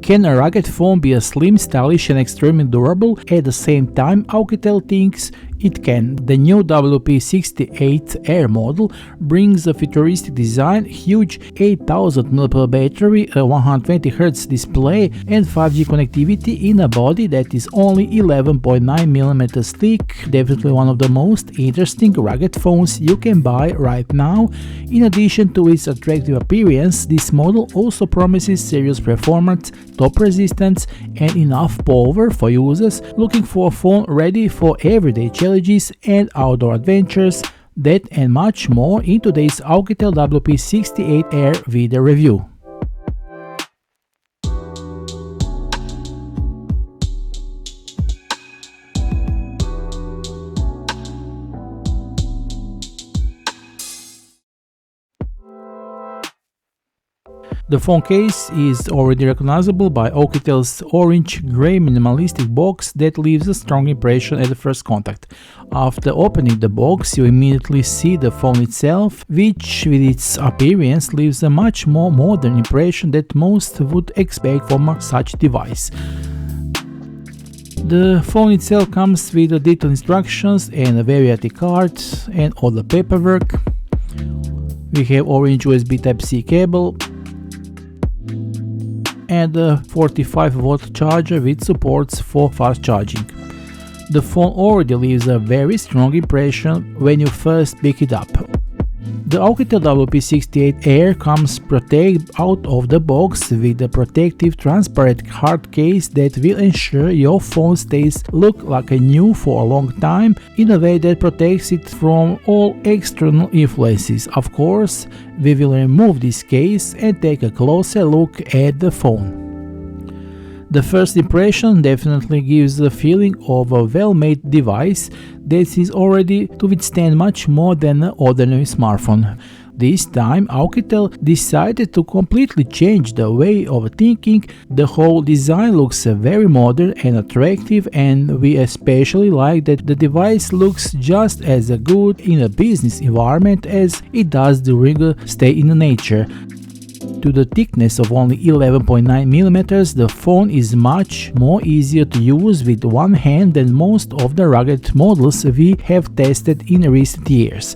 Can a rugged phone be a slim, stylish and extremely durable? At the same time, OUKITEL thinks it can. The new WP68 Air model brings a futuristic design, huge 8000mAh battery, a 120Hz display and 5G connectivity in a body that is only 11.9mm thick. Definitely one of the most interesting rugged phones you can buy right now. In addition to its attractive appearance, this model also promises serious performance, top resistance and enough power for users looking for a phone ready for everyday challenges and outdoor adventures. That and much more in today's OUKITEL WP68 Air video review. The phone case is already recognizable by OUKITEL's orange-gray minimalistic box that leaves a strong impression at the first contact. After opening the box, you immediately see the phone itself, which with its appearance leaves a much more modern impression that most would expect from such device. The phone itself comes with detailed instructions and a variety card and all the paperwork. We have orange USB Type-C cable and a 45-watt charger with supports for fast charging. The phone already leaves a very strong impression when you first pick it up. The OUKITEL WP68 Air comes protected out of the box with a protective transparent hard case that will ensure your phone stays look like a new for a long time in a way that protects it from all external influences. Of course, we will remove this case and take a closer look at the phone. The first impression definitely gives the feeling of a well-made device that is already to withstand much more than an ordinary smartphone. This time OUKITEL decided to completely change the way of thinking. The whole design looks very modern and attractive, and we especially like that the device looks just as good in a business environment as it does during a stay in nature. To the thickness of only 11.9mm, the phone is much more easier to use with one hand than most of the rugged models we have tested in recent years.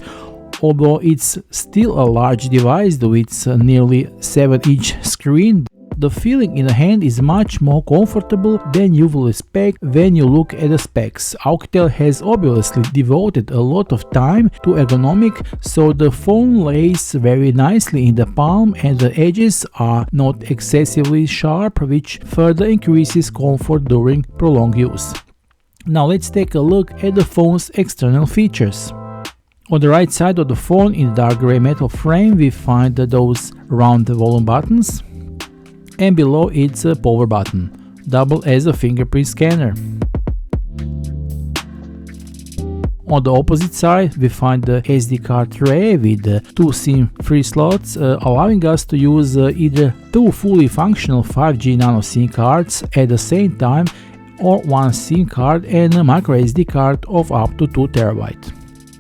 Although it's still a large device with its nearly 7-inch screen, the feeling in the hand is much more comfortable than you will expect when you look at the specs. OUKITEL has obviously devoted a lot of time to ergonomics, so the phone lays very nicely in the palm and the edges are not excessively sharp, which further increases comfort during prolonged use. Now let's take a look at the phone's external features. On the right side of the phone, in the dark gray metal frame, we find those round volume buttons, and below it's a power button, double as a fingerprint scanner. On the opposite side, we find the SD card tray with 2 SIM-free slots, allowing us to use either 2 fully functional 5G nano SIM cards at the same time, or 1 SIM card and a micro SD card of up to 2TB.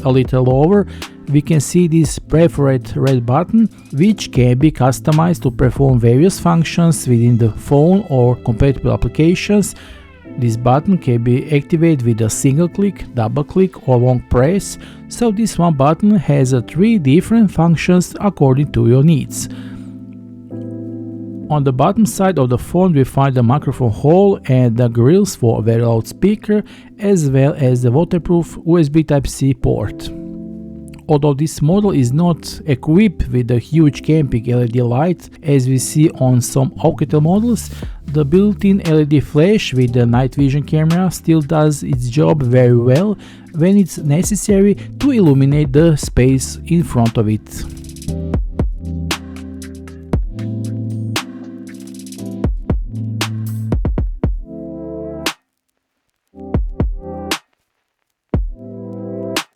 A little lower, we can see this preferred red button, which can be customized to perform various functions within the phone or compatible applications. This button can be activated with a single click, double click or long press, so this one button has 3 different functions according to your needs. On the bottom side of the phone we find the microphone hole and the grills for a very loud speaker, as well as the waterproof USB Type-C port. Although this model is not equipped with a huge camping LED light as we see on some OUKITEL models, the built-in LED flash with the night vision camera still does its job very well when it's necessary to illuminate the space in front of it.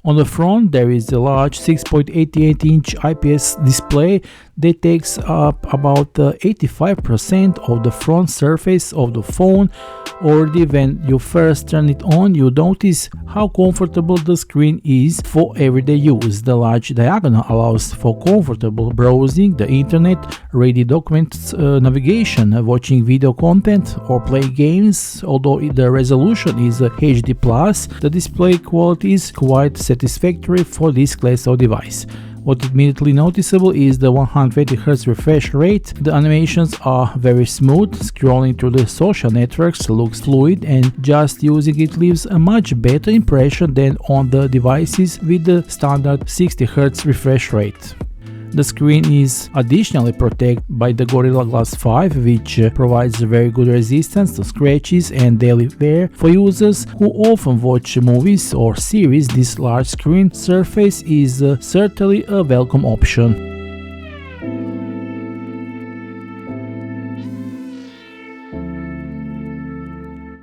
On the front there is a large 6.88-inch IPS display that takes up about 85% of the front surface of the phone. Already when you first turn it on, you notice how comfortable the screen is for everyday use. The large diagonal allows for comfortable browsing the internet, reading documents, navigation, watching video content, or play games. Although the resolution is HD+, the display quality is quite satisfactory for this class of device. What is immediately noticeable is the 120Hz refresh rate. The animations are very smooth. Scrolling through the social networks looks fluid, and just using it leaves a much better impression than on the devices with the standard 60Hz refresh rate. The screen is additionally protected by the Gorilla Glass 5, which provides very good resistance to scratches and daily wear. For users who often watch movies or series, this large screen surface is certainly a welcome option.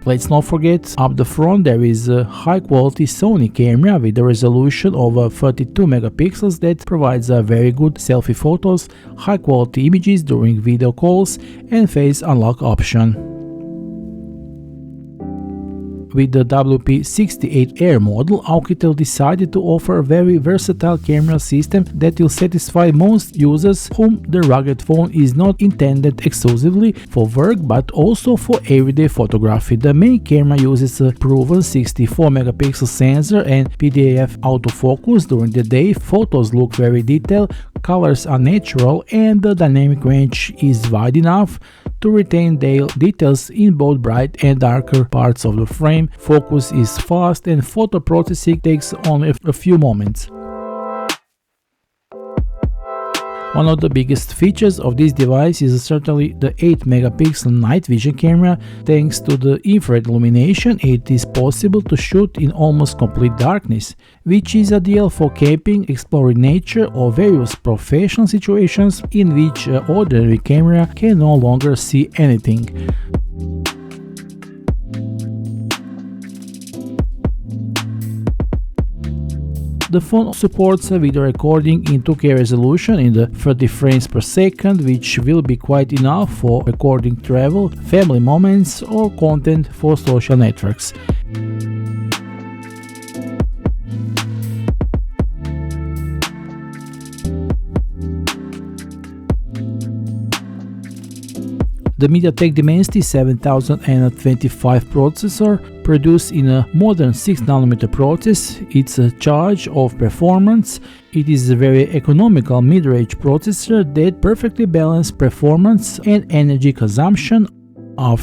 Let's not forget, up the front there is a high-quality Sony camera with a resolution of 32 megapixels that provides very good selfie photos, high-quality images during video calls, and face unlock option. With the WP68 Air model, OUKITEL decided to offer a very versatile camera system that will satisfy most users whom the rugged phone is not intended exclusively for work but also for everyday photography. The main camera uses a proven 64 megapixel sensor and PDAF autofocus. During the day, photos look very detailed, colors are natural, and the dynamic range is wide enough to retain details in both bright and darker parts of the frame. Focus is fast and photo processing takes only a few moments. One of the biggest features of this device is certainly the 8 megapixel night vision camera. Thanks to the infrared illumination, it is possible to shoot in almost complete darkness, which is ideal for camping, exploring nature, or various professional situations in which an ordinary camera can no longer see anything. The phone supports video recording in 2K resolution in the 30 frames per second, which will be quite enough for recording travel, family moments, or content for social networks. The MediaTek Dimensity 7025 processor, produced in a modern 6nm process, it's a charge of performance. It is a very economical mid-range processor that perfectly balances performance and energy consumption.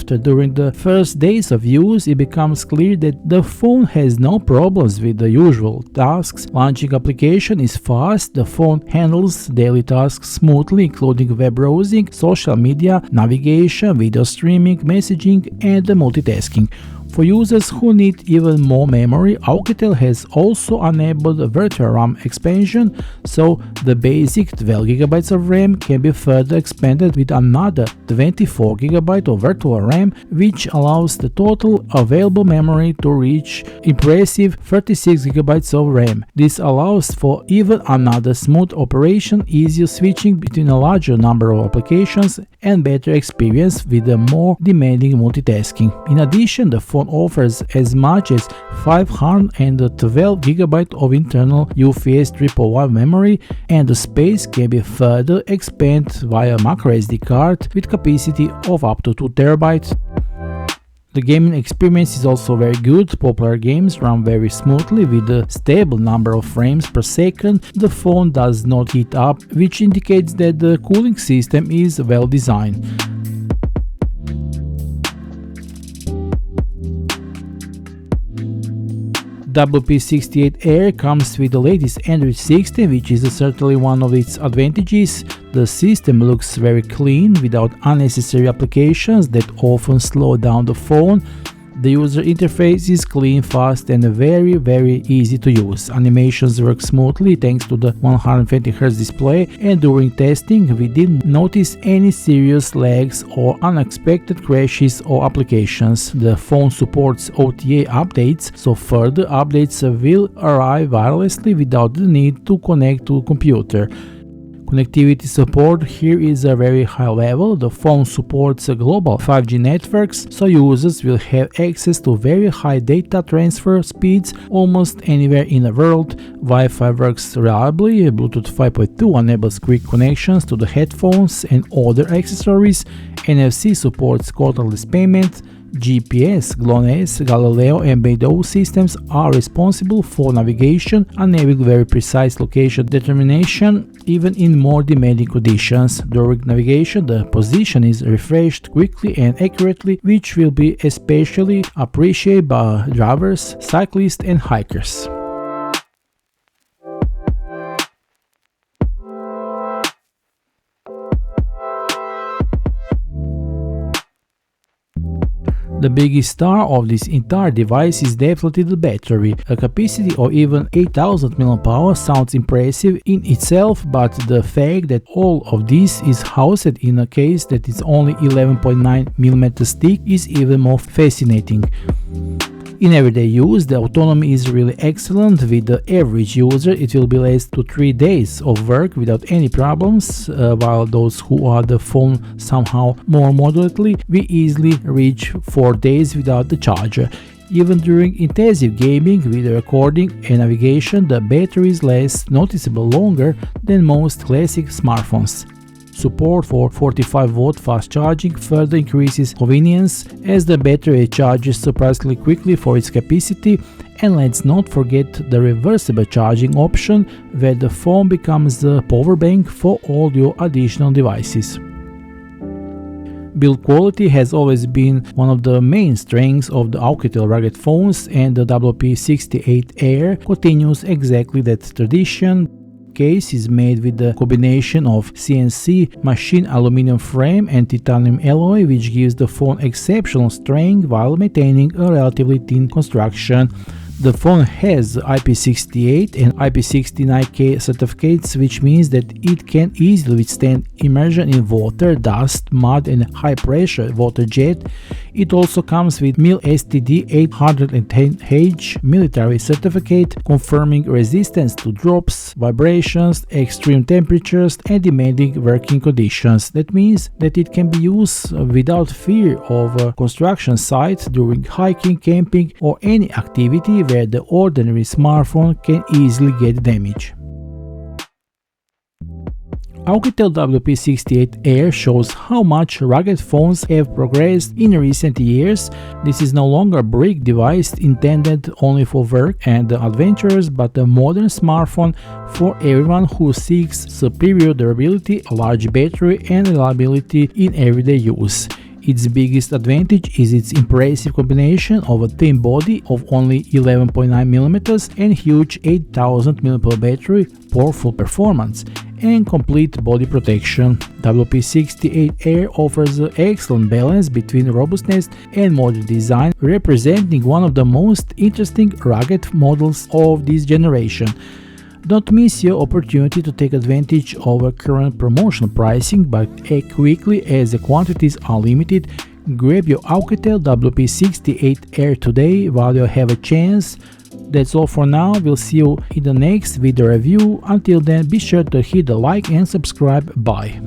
During the first days of use, it becomes clear that the phone has no problems with the usual tasks. Launching application is fast, the phone handles daily tasks smoothly, including web browsing, social media, navigation, video streaming, messaging, and multitasking. For users who need even more memory, OUKITEL has also enabled virtual RAM expansion, so the basic 12GB of RAM can be further expanded with another 24GB of virtual RAM, which allows the total available memory to reach impressive 36GB of RAM. This allows for even another smooth operation, easier switching between a larger number of applications, and better experience with the more demanding multitasking. In addition, the phone offers as much as 512GB of internal UFS 111 memory, and the space can be further expanded via microSD card with capacity of up to 2TB. The gaming experience is also very good. Popular games run very smoothly with a stable number of frames per second. The phone does not heat up, which indicates that the cooling system is well designed. WP68 Air comes with the latest Android 16, which is certainly one of its advantages. The system looks very clean without unnecessary applications that often slow down the phone. The user interface is clean, fast, and very easy to use. Animations work smoothly thanks to the 120Hz display, and during testing we didn't notice any serious lags or unexpected crashes or applications. The phone supports OTA updates, so further updates will arrive wirelessly without the need to connect to a computer. Connectivity support here is a very high level. The phone supports global 5G networks, so users will have access to very high data transfer speeds almost anywhere in the world. Wi-Fi works reliably, Bluetooth 5.2 enables quick connections to the headphones and other accessories, NFC supports cordless payment, GPS, GLONASS, Galileo and Beidou systems are responsible for navigation, enabling very precise location determination even in more demanding conditions. During navigation, the position is refreshed quickly and accurately, which will be especially appreciated by drivers, cyclists and hikers. The biggest star of this entire device is definitely the battery. A capacity of even 8000 mAh sounds impressive in itself, but the fact that all of this is housed in a case that is only 11.9mm thick is even more fascinating. In everyday use, the autonomy is really excellent. With the average user, it will be less to 3 days of work without any problems, while those who are the phone somehow more moderately, we easily reach 4 days without the charger. Even during intensive gaming, video recording and navigation, the battery is less noticeable longer than most classic smartphones. Support for 45-watt fast charging further increases convenience, as the battery charges surprisingly quickly for its capacity, and let's not forget the reversible charging option, where the phone becomes the power bank for all your additional devices. Build quality has always been one of the main strengths of the OUKITEL rugged phones, and the WP68 Air continues exactly that tradition. Case is made with the combination of CNC machined aluminum frame and titanium alloy, which gives the phone exceptional strength while maintaining a relatively thin construction. The phone has IP68 and IP69K certificates, which means that it can easily withstand immersion in water, dust, mud and high pressure water jet. It also comes with MIL STD 810H military certificate, confirming resistance to drops, vibrations, extreme temperatures and demanding working conditions. That means that it can be used without fear of a construction site during hiking, camping or any activity where the ordinary smartphone can easily get damaged. OUKITEL WP68 Air shows how much rugged phones have progressed in recent years. This is no longer a brick device intended only for work and adventures, but a modern smartphone for everyone who seeks superior durability, a large battery and reliability in everyday use. Its biggest advantage is its impressive combination of a thin body of only 11.9mm and huge 8000 mAh battery, powerful performance, and complete body protection. WP68 Air offers an excellent balance between robustness and modern design, representing one of the most interesting rugged models of this generation. Don't miss your opportunity to take advantage of our current promotional pricing, but act quickly as the quantities are limited. Grab your OUKITEL WP68 Air today while you have a chance. That's all for now. We'll see you in the next video review. Until then, be sure to hit the like and subscribe. Bye.